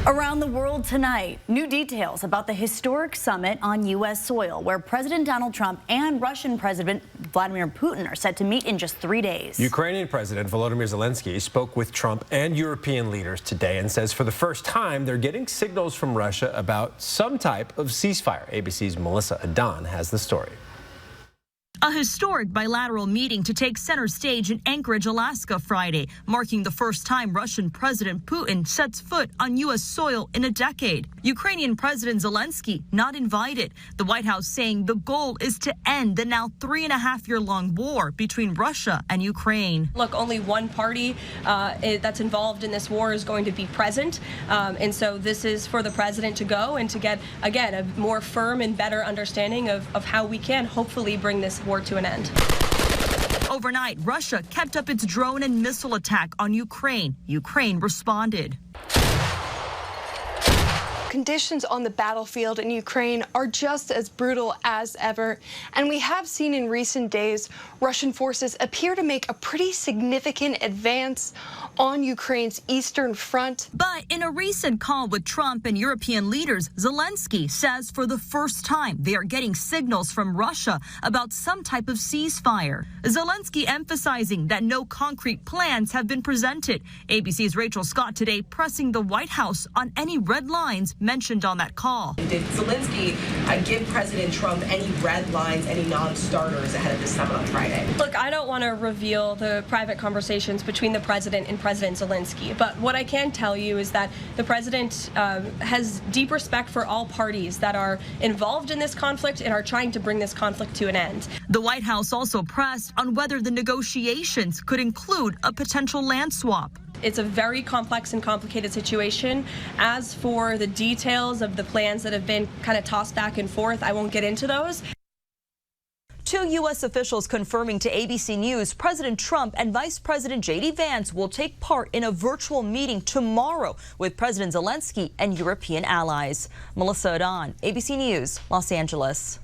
Around the world tonight, new details about the historic summit on U.S. soil, where President Donald Trump and Russian President Vladimir Putin are set to meet in just 3 days. Ukrainian President Volodymyr Zelensky spoke with Trump and European leaders today and says for the first time they're getting signals from Russia about some type of ceasefire. ABC's Melissa Adan has the story. A historic bilateral meeting to take center stage in Anchorage, Alaska Friday, marking the first time Russian President Putin sets foot on U.S. soil in a decade. Ukrainian President Zelensky not invited. The White House saying the goal is to end the now 3.5-year-long war between Russia and Ukraine. Look, only one party that's involved in this war is going to be present. And so this is for the president to go and to get, again, a more firm and better understanding of how we can hopefully bring this war to an end. Overnight, Russia kept up its drone and missile attack on Ukraine. Ukraine responded. Conditions on the battlefield in Ukraine are just as brutal as ever, and we have seen in recent days Russian forces appear to make a pretty significant advance on Ukraine's eastern front. But in a recent call with Trump and European leaders, Zelensky says for the first time they are getting signals from Russia about some type of ceasefire. Zelensky emphasizing that no concrete plans have been presented. ABC's Rachel Scott today pressing the White House on any red lines mentioned on that call. Did Zelensky give President Trump any red lines, any non-starters ahead of this summit on Friday? Look, I don't want to reveal the private conversations between the president and President Zelensky, but what I can tell you is that the president has deep respect for all parties that are involved in this conflict and are trying to bring this conflict to an end. The White House also pressed on whether the negotiations could include a potential land swap. It's a very complex and complicated situation. As for the details of the plans that have been kind of tossed back and forth, I won't get into those. Two U.S. officials confirming to ABC News President Trump and Vice President J.D. Vance will take part in a virtual meeting tomorrow with President Zelensky and European allies. Melissa Adan, ABC News, Los Angeles.